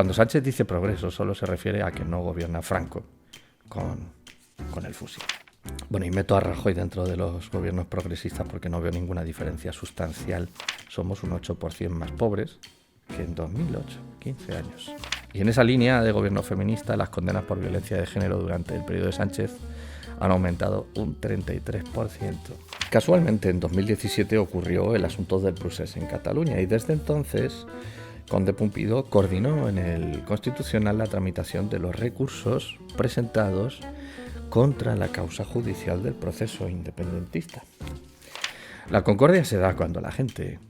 Cuando Sánchez dice progreso, solo se refiere a que no gobierna Franco con el fusil. Bueno, y meto a Rajoy dentro de los gobiernos progresistas porque no veo ninguna diferencia sustancial. Somos un 8% más pobres que en 2008, 15 años. Y en esa línea de gobierno feminista, las condenas por violencia de género durante el periodo de Sánchez han aumentado un 33%. Casualmente, en 2017 ocurrió el asunto del procés en Cataluña y desde entonces Conde Pumpido coordinó en el Constitucional la tramitación de los recursos presentados contra la causa judicial del proceso independentista. La concordia se da cuando la gente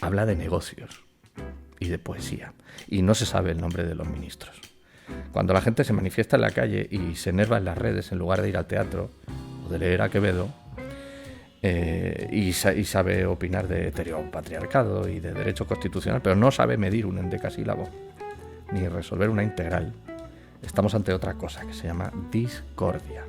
habla de negocios y de poesía y no se sabe el nombre de los ministros. Cuando la gente se manifiesta en la calle y se enerva en las redes en lugar de ir al teatro o de leer a Quevedo, y sabe opinar de heteropatriarcado y de derecho constitucional, pero no sabe medir un endecasílabo ni resolver una integral, estamos ante otra cosa que se llama discordia.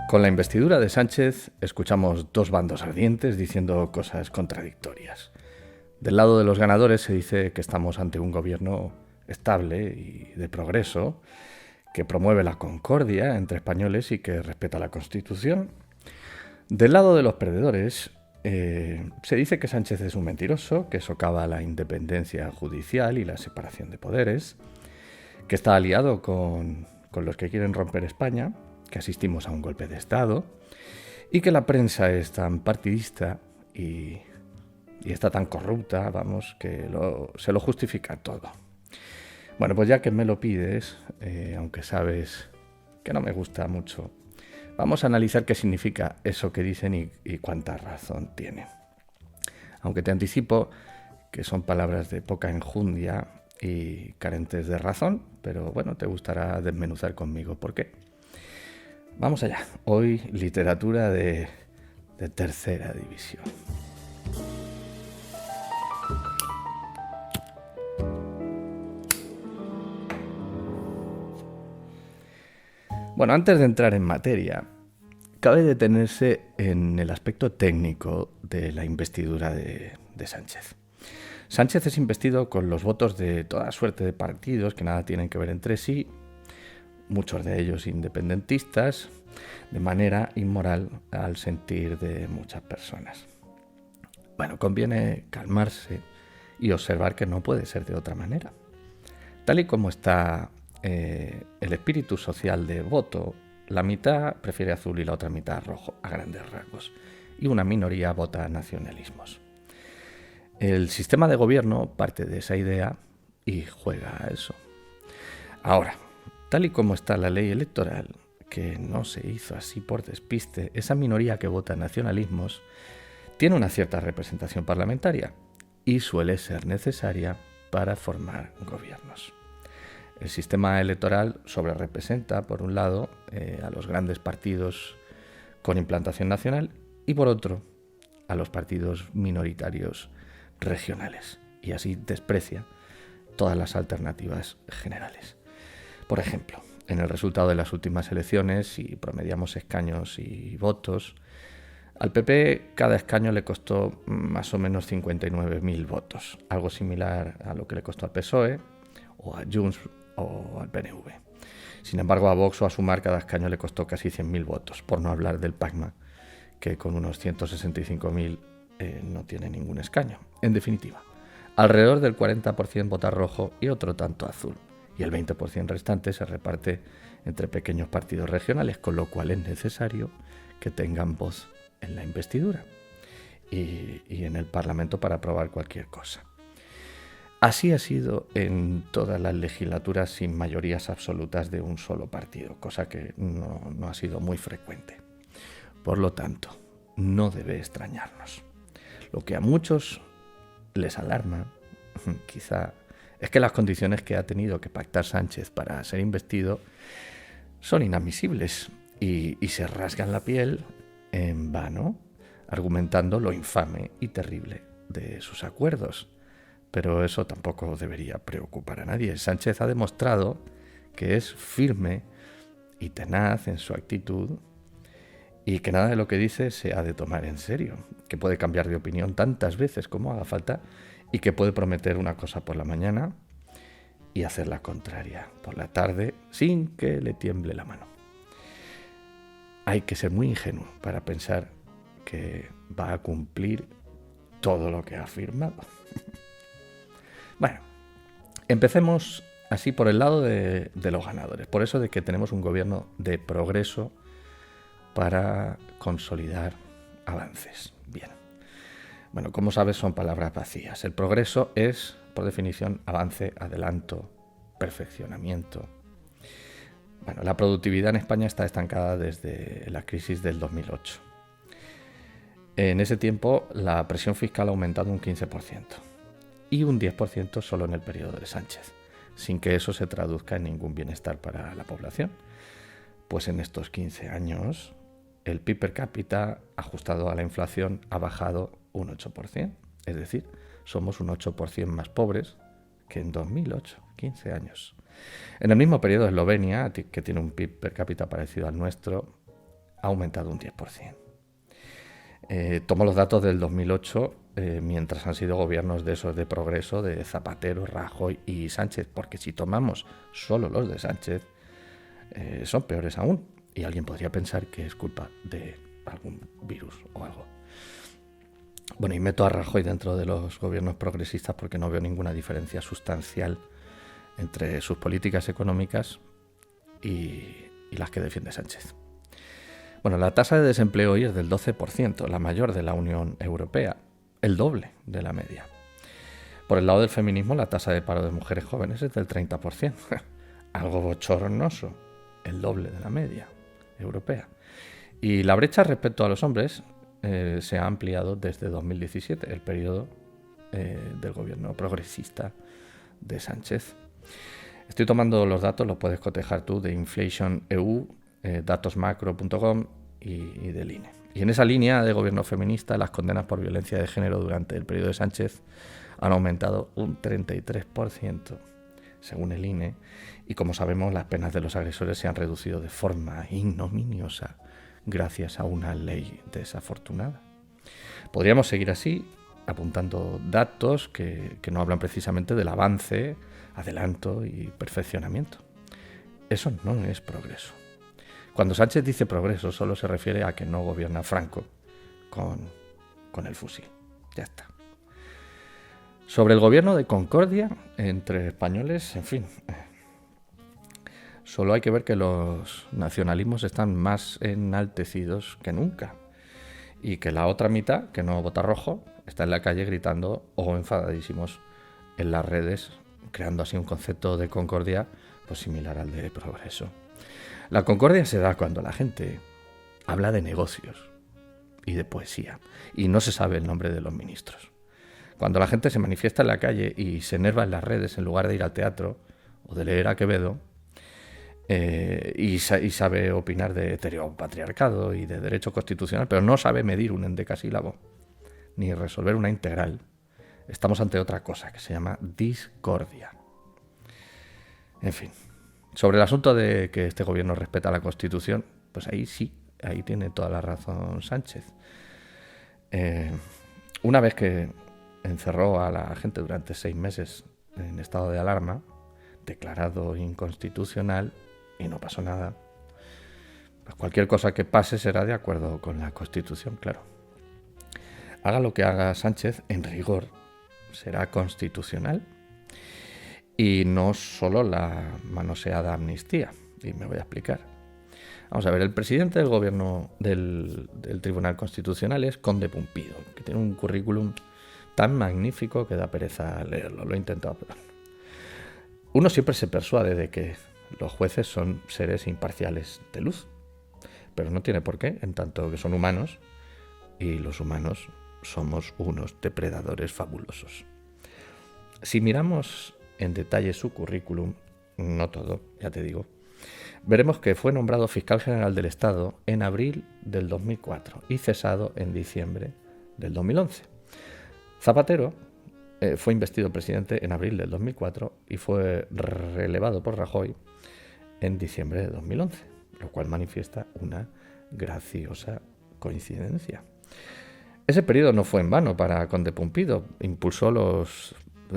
Con la investidura de Sánchez escuchamos dos bandos ardientes diciendo cosas contradictorias. Del lado de los ganadores se dice que estamos ante un gobierno estable y de progreso, que promueve la concordia entre españoles y que respeta la Constitución. Del lado de los perdedores se dice que Sánchez es un mentiroso, que socava la independencia judicial y la separación de poderes, que está aliado con los que quieren romper España, que asistimos a un golpe de Estado y que la prensa es tan partidista y está tan corrupta, vamos, que se lo justifica todo. Bueno, pues ya que me lo pides, aunque sabes que no me gusta mucho, vamos a analizar qué significa eso que dicen y cuánta razón tiene. Aunque te anticipo que son palabras de poca enjundia y carentes de razón, pero bueno, te gustará desmenuzar conmigo por qué. Vamos allá. Hoy literatura de tercera división. Bueno, antes de entrar en materia, cabe detenerse en el aspecto técnico de la investidura de Sánchez. Sánchez es investido con los votos de toda suerte de partidos que nada tienen que ver entre sí, muchos de ellos independentistas, de manera inmoral al sentir de muchas personas. Bueno, conviene calmarse y observar que no puede ser de otra manera. Tal y como está el espíritu social de voto, la mitad prefiere azul y la otra mitad rojo, a grandes rasgos, y una minoría vota nacionalismos. El sistema de gobierno parte de esa idea y juega a eso. Ahora, tal y como está la ley electoral, que no se hizo así por despiste, esa minoría que vota nacionalismos tiene una cierta representación parlamentaria y suele ser necesaria para formar gobiernos. El sistema electoral sobrerepresenta, por un lado, a los grandes partidos con implantación nacional y, por otro, a los partidos minoritarios regionales, y así desprecia todas las alternativas generales. Por ejemplo, en el resultado de las últimas elecciones, si promediamos escaños y votos, al PP cada escaño le costó más o menos 59.000 votos, algo similar a lo que le costó al PSOE o a Junts o al PNV. Sin embargo, a Vox o a Sumar cada escaño le costó casi 100.000 votos, por no hablar del PACMA, que con unos 165.000 no tiene ningún escaño. En definitiva, alrededor del 40% vota rojo y otro tanto azul, y el 20% restante se reparte entre pequeños partidos regionales, con lo cual es necesario que tengan voz en la investidura y en el Parlamento para aprobar cualquier cosa. Así ha sido en todas las legislaturas sin mayorías absolutas de un solo partido, cosa que no ha sido muy frecuente. Por lo tanto, no debe extrañarnos. Lo que a muchos les alarma, quizá, es que las condiciones que ha tenido que pactar Sánchez para ser investido son inadmisibles y se rasgan la piel en vano, argumentando lo infame y terrible de sus acuerdos. Pero eso tampoco debería preocupar a nadie. Sánchez ha demostrado que es firme y tenaz en su actitud y que nada de lo que dice se ha de tomar en serio, que puede cambiar de opinión tantas veces como haga falta y que puede prometer una cosa por la mañana y hacer la contraria por la tarde sin que le tiemble la mano. Hay que ser muy ingenuo para pensar que va a cumplir todo lo que ha afirmado. Bueno, empecemos así por el lado de los ganadores. Por eso de que tenemos un gobierno de progreso para consolidar avances. Bien. Bueno, como sabes, son palabras vacías. El progreso es, por definición, avance, adelanto, perfeccionamiento. Bueno, la productividad en España está estancada desde la crisis del 2008. En ese tiempo, la presión fiscal ha aumentado un 15% y un 10% solo en el periodo de Sánchez, sin que eso se traduzca en ningún bienestar para la población. Pues en estos 15 años, el PIB per cápita, ajustado a la inflación, ha bajado un 8%. Es decir, somos un 8% más pobres que en 2008, 15 años. En el mismo periodo, Eslovenia, que tiene un PIB per cápita parecido al nuestro, ha aumentado un 10%. Tomo los datos del 2008 mientras han sido gobiernos de esos de progreso de Zapatero, Rajoy y Sánchez, porque si tomamos solo los de Sánchez, son peores aún. Y alguien podría pensar que es culpa de algún virus o algo. Bueno, y meto a Rajoy dentro de los gobiernos progresistas porque no veo ninguna diferencia sustancial entre sus políticas económicas y las que defiende Sánchez. Bueno, la tasa de desempleo hoy es del 12%, la mayor de la Unión Europea, el doble de la media. Por el lado del feminismo, la tasa de paro de mujeres jóvenes es del 30%, algo bochornoso, el doble de la media europea. Y la brecha respecto a los hombres se ha ampliado desde 2017, el periodo del gobierno progresista de Sánchez. Estoy tomando los datos, los puedes cotejar tú, de Inflation EU, datosmacro.com y del INE. Y en esa línea de gobierno feminista, las condenas por violencia de género durante el periodo de Sánchez han aumentado un 33%, según el INE, y como sabemos, las penas de los agresores se han reducido de forma ignominiosa gracias a una ley desafortunada. Podríamos seguir así, apuntando datos que no hablan precisamente del avance, adelanto y perfeccionamiento. Eso no es progreso. Cuando Sánchez dice progreso, solo se refiere a que no gobierna Franco con el fusil. Ya está. Sobre el gobierno de concordia entre españoles, en fin, solo hay que ver que los nacionalismos están más enaltecidos que nunca y que la otra mitad, que no vota rojo, está en la calle gritando o enfadadísimos en las redes, creando así un concepto de concordia pues similar al de progreso. La concordia se da cuando la gente habla de negocios y de poesía y no se sabe el nombre de los ministros. Cuando la gente se manifiesta en la calle y se enerva en las redes en lugar de ir al teatro o de leer a Quevedo y sabe opinar de heteropatriarcado y de derecho constitucional, pero no sabe medir un endecasílabo ni resolver una integral, estamos ante otra cosa que se llama discordia. En fin, sobre el asunto de que este gobierno respeta la Constitución, pues ahí sí, ahí tiene toda la razón Sánchez. Una vez que encerró a la gente durante 6 meses en estado de alarma, declarado inconstitucional, y no pasó nada, pues cualquier cosa que pase será de acuerdo con la Constitución, claro. Haga lo que haga Sánchez, en rigor, será constitucional. Y no solo la manoseada amnistía, y me voy a explicar. Vamos a ver, el presidente del gobierno del Tribunal Constitucional es Conde Pumpido, que tiene un currículum tan magnífico que da pereza leerlo, lo he intentado. Pero uno siempre se persuade de que los jueces son seres imparciales de luz, pero no tiene por qué, en tanto que son humanos, y los humanos somos unos depredadores fabulosos. Si miramos en detalle su currículum, no todo, ya te digo, veremos que fue nombrado fiscal general del Estado en abril del 2004 y cesado en diciembre del 2011. Zapatero fue investido presidente en abril del 2004 y fue relevado por Rajoy en diciembre de 2011, lo cual manifiesta una graciosa coincidencia. Ese periodo no fue en vano para Conde Pumpido. Impulsó los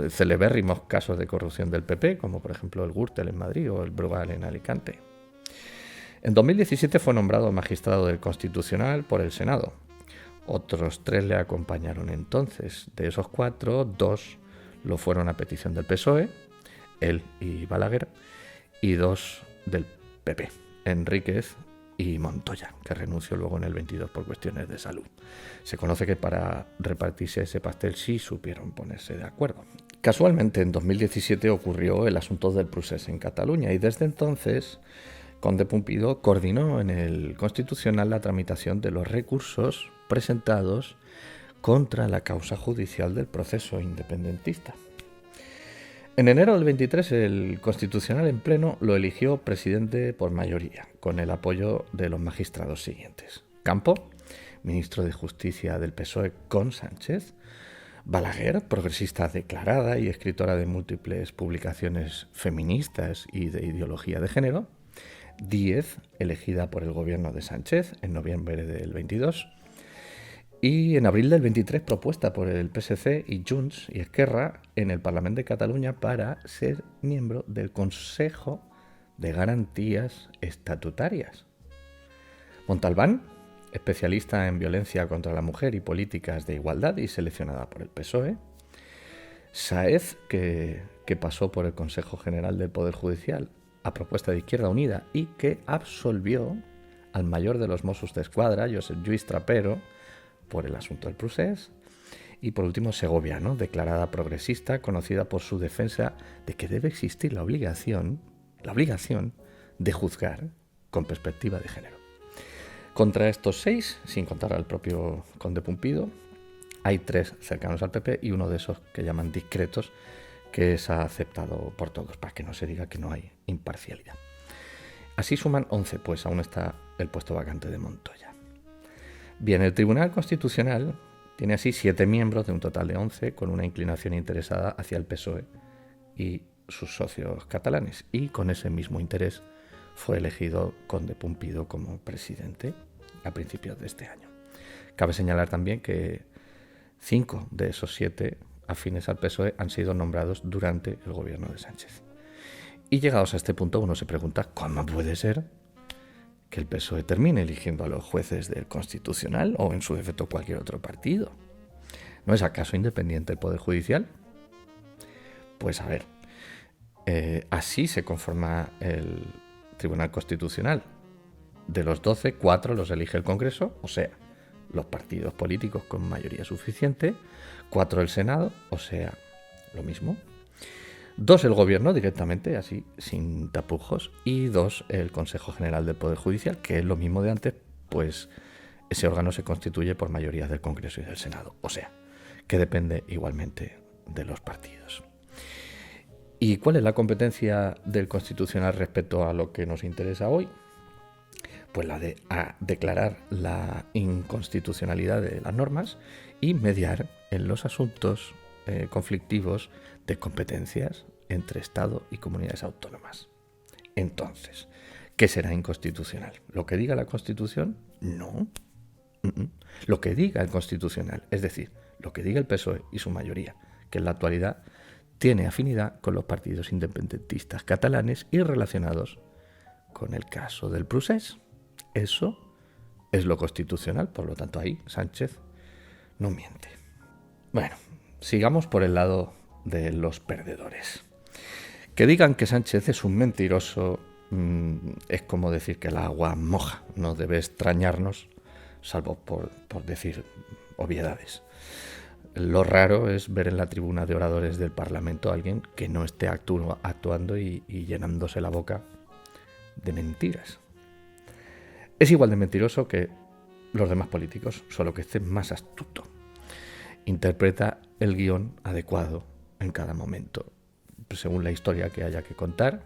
celebérrimos casos de corrupción del PP, como por ejemplo el Gürtel en Madrid o el Brugal en Alicante. En 2017 fue nombrado magistrado del Constitucional por el Senado. Otros 3 le acompañaron entonces. De esos 4, 2 lo fueron a petición del PSOE, él y Balaguer, y 2 del PP, Enríquez y Montoya, que renunció luego en el 22 por cuestiones de salud. Se conoce que para repartirse ese pastel sí supieron ponerse de acuerdo. Casualmente, en 2017 ocurrió el asunto del procés en Cataluña y desde entonces Conde Pumpido coordinó en el Constitucional la tramitación de los recursos presentados contra la causa judicial del proceso independentista. En enero del 23, el Constitucional en pleno lo eligió presidente por mayoría, con el apoyo de los magistrados siguientes: Campo, ministro de Justicia del PSOE con Sánchez; Balaguer, progresista declarada y escritora de múltiples publicaciones feministas y de ideología de género; Díez, elegida por el gobierno de Sánchez en noviembre del 22, y en abril del 23 propuesta por el PSC y Junts y Esquerra en el Parlamento de Cataluña para ser miembro del Consejo de Garantías Estatutarias. Montalbán, especialista en violencia contra la mujer y políticas de igualdad y seleccionada por el PSOE. Sáez, que pasó por el Consejo General del Poder Judicial a propuesta de Izquierda Unida y que absolvió al mayor de los Mossos d'Esquadra, Josep Lluís Trapero, por el asunto del procés. Y por último, Segovia, ¿no?, declarada progresista, conocida por su defensa de que debe existir la obligación de juzgar con perspectiva de género. Contra estos 6, sin contar al propio Conde Pumpido, hay 3 cercanos al PP y uno de esos que llaman discretos, que es aceptado por todos, para que no se diga que no hay imparcialidad. Así suman 11, pues aún está el puesto vacante de Montoya. Bien, el Tribunal Constitucional tiene así 7 miembros de un total de 11, con una inclinación interesada hacia el PSOE y sus socios catalanes, y con ese mismo interés fue elegido Conde Pumpido como presidente a principios de este año. Cabe señalar también que 5 de esos 7 afines al PSOE han sido nombrados durante el gobierno de Sánchez. Y llegados a este punto uno se pregunta, ¿cómo puede ser que el PSOE termine eligiendo a los jueces del Constitucional o en su defecto cualquier otro partido? ¿No es acaso independiente el Poder Judicial? Pues a ver, así se conforma el Tribunal Constitucional. De los 12, 4 los elige el Congreso, o sea, los partidos políticos con mayoría suficiente; 4 el Senado, o sea, lo mismo; 2 el Gobierno directamente, así, sin tapujos; y 2 el Consejo General del Poder Judicial, que es lo mismo de antes, pues ese órgano se constituye por mayorías del Congreso y del Senado, o sea, que depende igualmente de los partidos. ¿Y cuál es la competencia del Constitucional respecto a lo que nos interesa hoy? Pues la de declarar la inconstitucionalidad de las normas y mediar en los asuntos conflictivos de competencias entre Estado y comunidades autónomas. Entonces, ¿qué será inconstitucional? ¿Lo que diga la Constitución? No. Lo que diga el Constitucional, es decir, lo que diga el PSOE y su mayoría, que en la actualidad tiene afinidad con los partidos independentistas catalanes y relacionados con el caso del procés. Eso es lo constitucional, por lo tanto ahí Sánchez no miente. Bueno, sigamos por el lado de los perdedores. Que digan que Sánchez es un mentiroso es como decir que el agua moja, no debe extrañarnos, salvo por decir obviedades. Lo raro es ver en la tribuna de oradores del Parlamento a alguien que no esté actuando y llenándose la boca de mentiras. Es igual de mentiroso que los demás políticos, solo que este es más astuto. Interpreta el guión adecuado en cada momento, según la historia que haya que contar,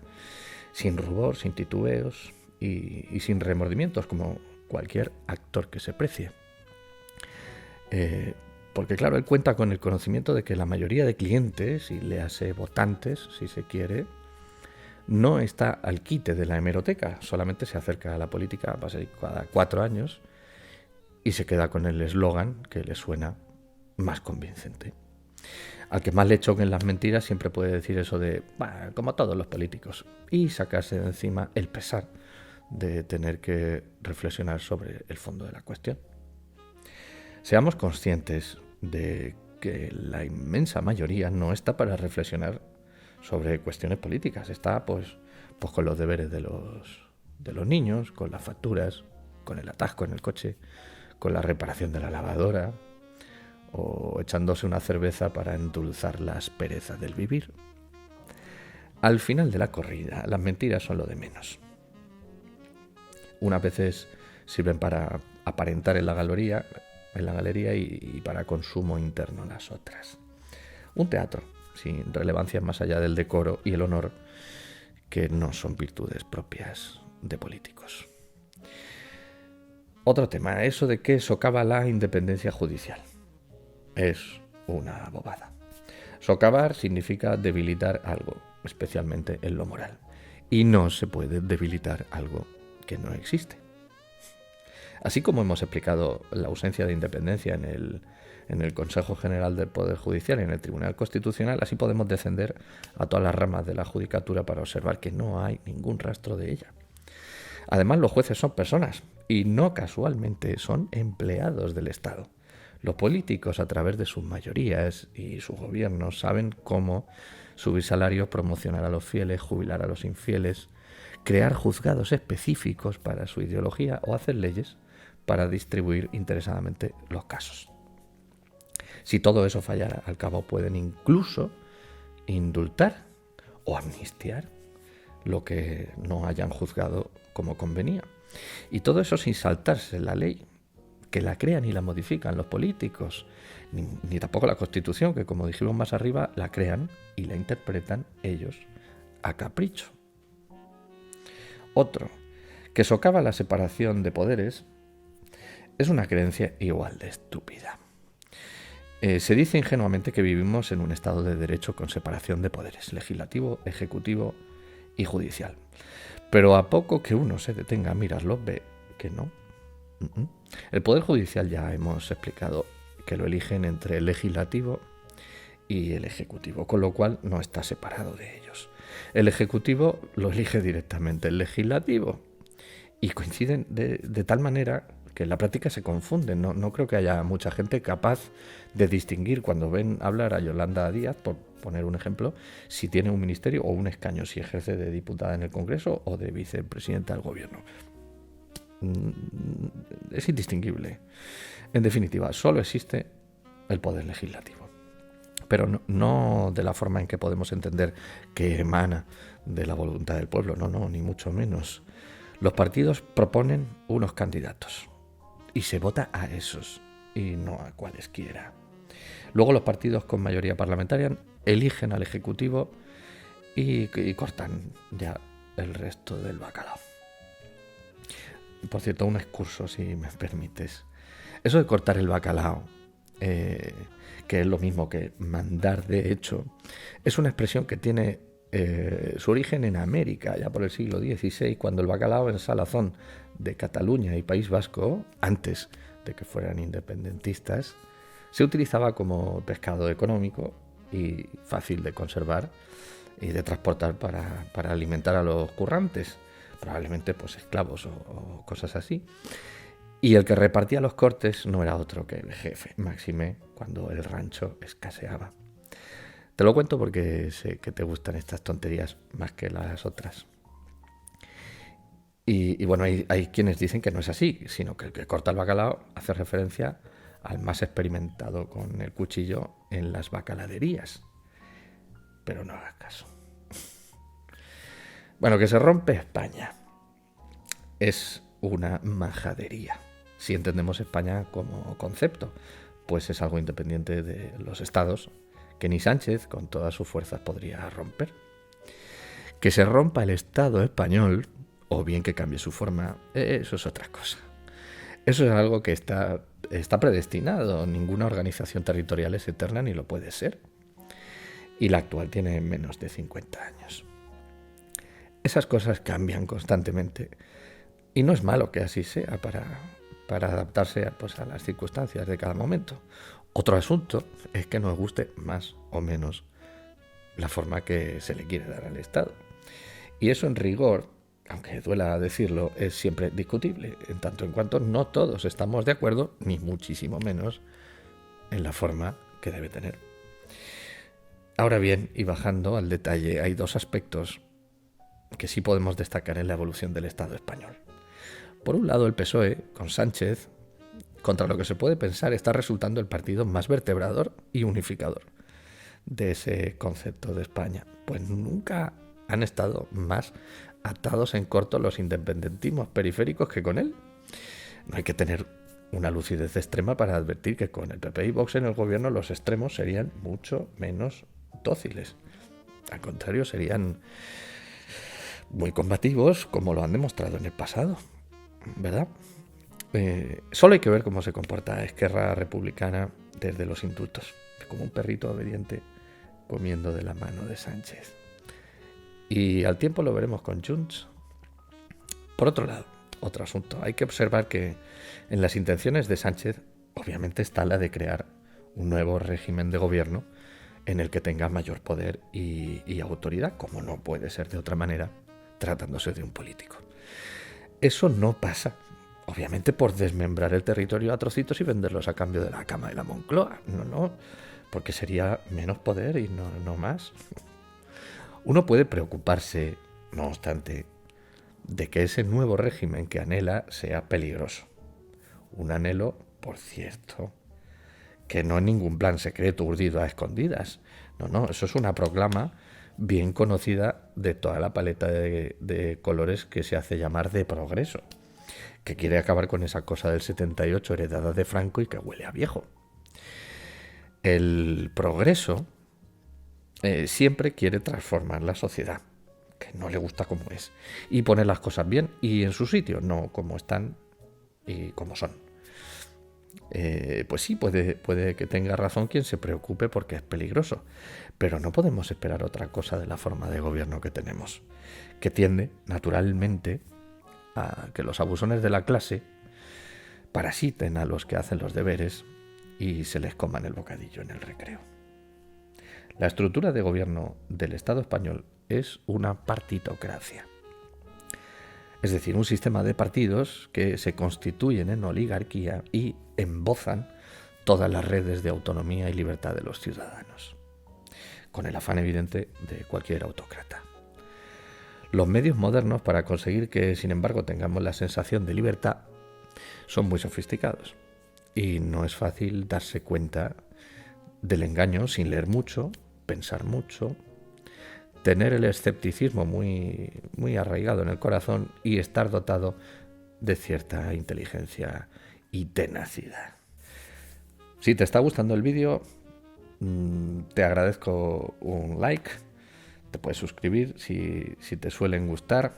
sin rubor, sin titubeos y sin remordimientos, como cualquier actor que se precie. Porque claro, él cuenta con el conocimiento de que la mayoría de clientes, y léase votantes si se quiere, no está al quite de la hemeroteca, solamente se acerca a la política cada 4 años y se queda con el eslogan que le suena más convincente. Al que más le choquen las mentiras siempre puede decir eso de, como todos los políticos, y sacarse de encima el pesar de tener que reflexionar sobre el fondo de la cuestión. Seamos conscientes de que la inmensa mayoría no está para reflexionar sobre cuestiones políticas, está pues con los deberes de los niños, con las facturas, con el atasco en el coche, con la reparación de la lavadora o echándose una cerveza para endulzar las perezas del vivir. Al final de la corrida, las mentiras son lo de menos. Unas veces sirven para aparentar en la galería y para consumo interno las otras. Un teatro sin relevancia más allá del decoro y el honor, que no son virtudes propias de políticos. Otro tema, eso de que socava la independencia judicial. Es una bobada. Socavar significa debilitar algo, especialmente en lo moral. Y no se puede debilitar algo que no existe. Así como hemos explicado la ausencia de independencia en el Consejo General del Poder Judicial y en el Tribunal Constitucional, así podemos descender a todas las ramas de la judicatura para observar que no hay ningún rastro de ella. Además, los jueces son personas y no casualmente son empleados del Estado. Los políticos, a través de sus mayorías y sus gobiernos, saben cómo subir salarios, promocionar a los fieles, jubilar a los infieles, crear juzgados específicos para su ideología o hacer leyes para distribuir interesadamente los casos. Si todo eso fallara, al cabo pueden incluso indultar o amnistiar lo que no hayan juzgado como convenía. Y todo eso sin saltarse la ley, que la crean y la modifican los políticos, ni tampoco la Constitución, que como dijimos más arriba, la crean y la interpretan ellos a capricho. Otro, que socava la separación de poderes, es una creencia igual de estúpida. Se dice ingenuamente que vivimos en un estado de derecho con separación de poderes, legislativo, ejecutivo y judicial. Pero a poco que uno se detenga a mirarlo, ve que no. El Poder Judicial ya hemos explicado que lo eligen entre el legislativo y el ejecutivo, con lo cual no está separado de ellos. El ejecutivo lo elige directamente el legislativo y coinciden de tal manera que en la práctica se confunden. No creo que haya mucha gente capaz de distinguir cuando ven hablar a Yolanda Díaz, por poner un ejemplo, si tiene un ministerio o un escaño, si ejerce de diputada en el Congreso o de vicepresidenta del gobierno. Es indistinguible. En definitiva, solo existe el poder legislativo, pero no de la forma en que podemos entender que emana de la voluntad del pueblo, no, ni mucho menos. Los partidos proponen unos candidatos y se vota a esos y no a cualesquiera. Luego los partidos con mayoría parlamentaria eligen al Ejecutivo y cortan ya el resto del bacalao. Por cierto, un excurso, si me permites. Eso de cortar el bacalao, que es lo mismo que mandar de hecho, es una expresión que tiene su origen en América, ya por el siglo XVI, cuando el bacalao en salazón de Cataluña y País Vasco, antes de que fueran independentistas, se utilizaba como pescado económico y fácil de conservar y de transportar para alimentar a los currantes, probablemente pues esclavos o cosas así. Y el que repartía los cortes no era otro que el jefe, máxime cuando el rancho escaseaba. Te lo cuento porque sé que te gustan estas tonterías más que las otras. Y bueno, hay quienes dicen que no es así, sino que el que corta el bacalao hace referencia al más experimentado con el cuchillo en las bacaladerías. Pero no hagas caso. Bueno, que se rompe España. Es una majadería. Si entendemos España como concepto, pues es algo independiente de los estados que ni Sánchez con todas sus fuerzas podría romper. Que se rompa el Estado español, o bien que cambie su forma, eso es otra cosa. Eso es algo que está predestinado. Ninguna organización territorial es eterna ni lo puede ser. Y la actual tiene menos de 50 años. Esas cosas cambian constantemente y no es malo que así sea para adaptarse pues, a las circunstancias de cada momento. Otro asunto es que nos guste más o menos la forma que se le quiere dar al Estado. Y eso en rigor, aunque duela decirlo, es siempre discutible, en tanto en cuanto no todos estamos de acuerdo, ni muchísimo menos, en la forma que debe tener. Ahora bien, y bajando al detalle, hay dos aspectos que sí podemos destacar en la evolución del Estado español. Por un lado, el PSOE, con Sánchez, contra lo que se puede pensar, está resultando el partido más vertebrador y unificador de ese concepto de España. Pues nunca han estado más atados en corto los independentismos periféricos que con él. No hay que tener una lucidez extrema para advertir que con el PP y Vox en el gobierno los extremos serían mucho menos dóciles. Al contrario, serían muy combativos, como lo han demostrado en el pasado, ¿verdad? Solo hay que ver cómo se comporta Esquerra Republicana desde los indultos, como un perrito obediente comiendo de la mano de Sánchez. Y al tiempo lo veremos con Junts. Por otro lado, otro asunto, hay que observar que en las intenciones de Sánchez obviamente está la de crear un nuevo régimen de gobierno en el que tenga mayor poder y autoridad, como no puede ser de otra manera, tratándose de un político. Eso no pasa, obviamente, por desmembrar el territorio a trocitos y venderlos a cambio de la cama de la Moncloa. No, porque sería menos poder y no más. Uno puede preocuparse, no obstante, de que ese nuevo régimen que anhela sea peligroso. Un anhelo, por cierto, que no es ningún plan secreto urdido a escondidas. No, eso es una proclama bien conocida de toda la paleta de colores que se hace llamar de progreso, que quiere acabar con esa cosa del 78 heredada de Franco y que huele a viejo. El progreso siempre quiere transformar la sociedad, que no le gusta como es, y poner las cosas bien y en su sitio, no como están y como son. Pues sí, puede que tenga razón quien se preocupe porque es peligroso, pero no podemos esperar otra cosa de la forma de gobierno que tenemos, que tiende, naturalmente, a que los abusones de la clase parasiten a los que hacen los deberes y se les coman el bocadillo en el recreo. La estructura de gobierno del Estado español es una partitocracia. Es decir, un sistema de partidos que se constituyen en oligarquía y embozan todas las redes de autonomía y libertad de los ciudadanos, con el afán evidente de cualquier autócrata. Los medios modernos para conseguir que, sin embargo, tengamos la sensación de libertad son muy sofisticados y no es fácil darse cuenta del engaño sin leer mucho, pensar mucho, tener el escepticismo muy arraigado en el corazón y estar dotado de cierta inteligencia y tenacidad. Si te está gustando el vídeo, te agradezco un like, te puedes suscribir si te suelen gustar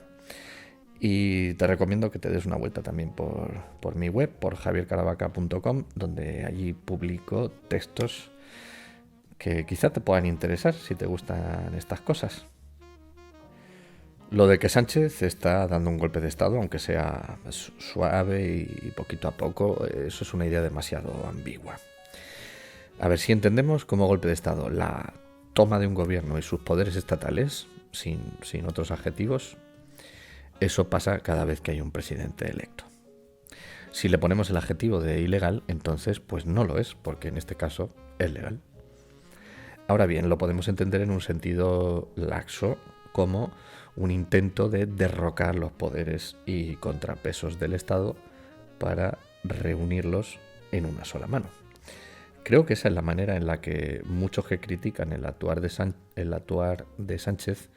y te recomiendo que te des una vuelta también por mi web, por javiercaravaca.com, donde allí publico textos que quizá te puedan interesar si te gustan estas cosas. Lo de que Sánchez está dando un golpe de Estado, aunque sea suave y poquito a poco, eso es una idea demasiado ambigua. A ver, si entendemos como golpe de Estado la toma de un gobierno y sus poderes estatales, sin otros adjetivos, eso pasa cada vez que hay un presidente electo. Si le ponemos el adjetivo de ilegal, entonces pues no lo es, porque en este caso es legal. Ahora bien, lo podemos entender en un sentido laxo como un intento de derrocar los poderes y contrapesos del Estado para reunirlos en una sola mano. Creo que esa es la manera en la que muchos que critican el actuar de Sánchez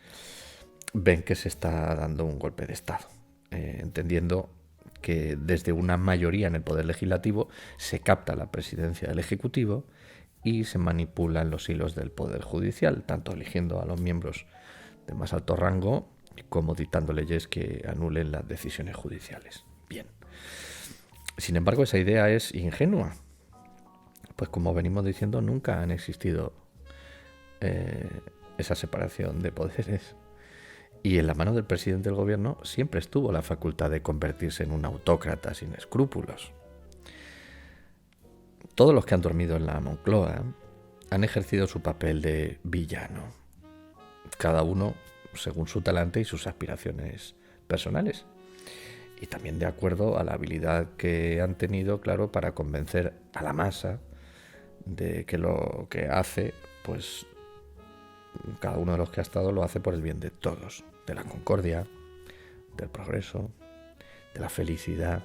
ven que se está dando un golpe de Estado, entendiendo que desde una mayoría en el Poder Legislativo se capta la presidencia del Ejecutivo y se manipulan los hilos del Poder Judicial, tanto eligiendo a los miembros de más alto rango como dictando leyes que anulen las decisiones judiciales. Bien. Sin embargo, esa idea es ingenua, pues como venimos diciendo, nunca han existido esa separación de poderes Y en la mano del presidente del gobierno siempre estuvo la facultad de convertirse en un autócrata sin escrúpulos. Todos los que han dormido en la Moncloa han ejercido su papel de villano, cada uno según su talante y sus aspiraciones personales. Y también de acuerdo a la habilidad que han tenido, claro, para convencer a la masa de que lo que hace, pues cada uno de los que ha estado lo hace por el bien de todos, de la concordia, del progreso, de la felicidad.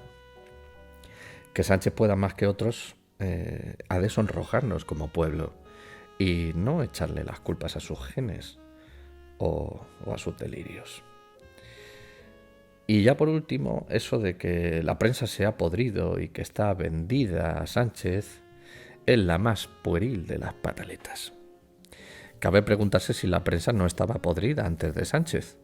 Que Sánchez pueda más que otros ha de sonrojarnos como pueblo y no echarle las culpas a sus genes o a sus delirios. Y ya por último, eso de que la prensa se ha podrido y que está vendida a Sánchez es la más pueril de las pataletas. Cabe preguntarse si la prensa no estaba podrida antes de Sánchez.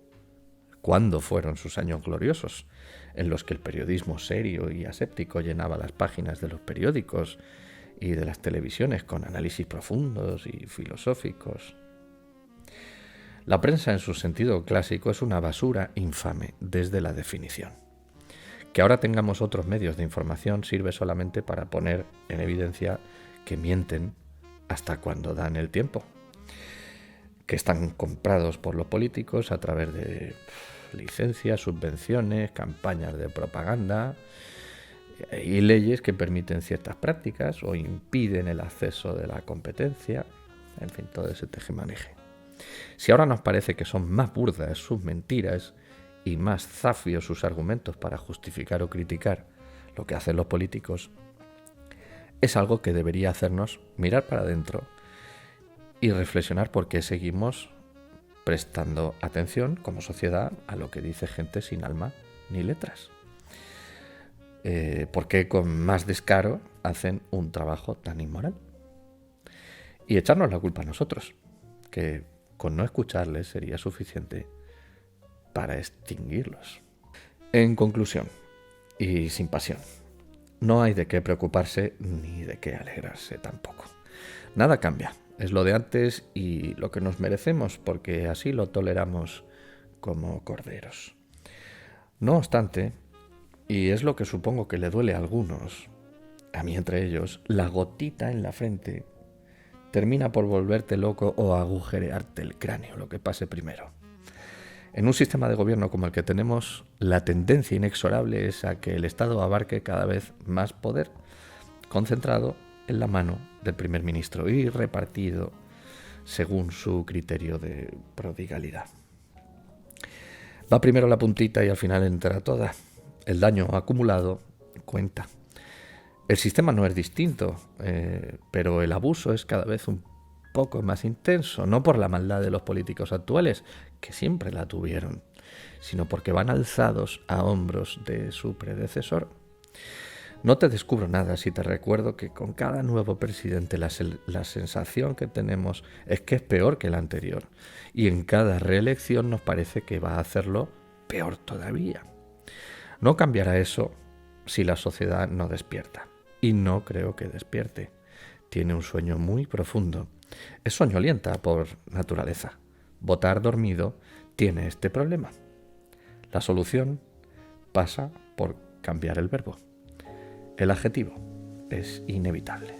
¿Cuándo fueron sus años gloriosos, en los que el periodismo serio y aséptico llenaba las páginas de los periódicos y de las televisiones con análisis profundos y filosóficos? La prensa en su sentido clásico es una basura infame desde la definición. Que ahora tengamos otros medios de información sirve solamente para poner en evidencia que mienten hasta cuando dan el tiempo, que están comprados por los políticos a través de licencias, subvenciones, campañas de propaganda y leyes que permiten ciertas prácticas o impiden el acceso de la competencia, en fin, todo ese tejemaneje. Si ahora nos parece que son más burdas sus mentiras y más zafios sus argumentos para justificar o criticar lo que hacen los políticos, es algo que debería hacernos mirar para adentro y reflexionar por qué seguimos prestando atención como sociedad a lo que dice gente sin alma ni letras. ¿Por qué con más descaro hacen un trabajo tan inmoral? Y echarnos la culpa a nosotros, que con no escucharles sería suficiente para extinguirlos. En conclusión, y sin pasión, no hay de qué preocuparse ni de qué alegrarse tampoco. Nada cambia, es lo de antes y lo que nos merecemos porque así lo toleramos como corderos. No obstante, y es lo que supongo que le duele a algunos, a mí entre ellos, la gotita en la frente termina por volverte loco o agujerearte el cráneo, lo que pase primero. En un sistema de gobierno como el que tenemos, la tendencia inexorable es a que el Estado abarque cada vez más poder, concentrado en la mano del primer ministro y repartido según su criterio de prodigalidad. Va primero la puntita y al final entra toda. El daño acumulado cuenta. El sistema no es distinto, pero el abuso es cada vez un poco más intenso, no por la maldad de los políticos actuales, que siempre la tuvieron, sino porque van alzados a hombros de su predecesor. No te descubro nada si te recuerdo que con cada nuevo presidente la sensación que tenemos es que es peor que el anterior, y en cada reelección nos parece que va a hacerlo peor todavía. No cambiará eso si la sociedad no despierta, y no creo que despierte. Tiene un sueño muy profundo. Es soñolienta por naturaleza. Votar dormido tiene este problema. La solución pasa por cambiar el verbo. El adjetivo es inevitable.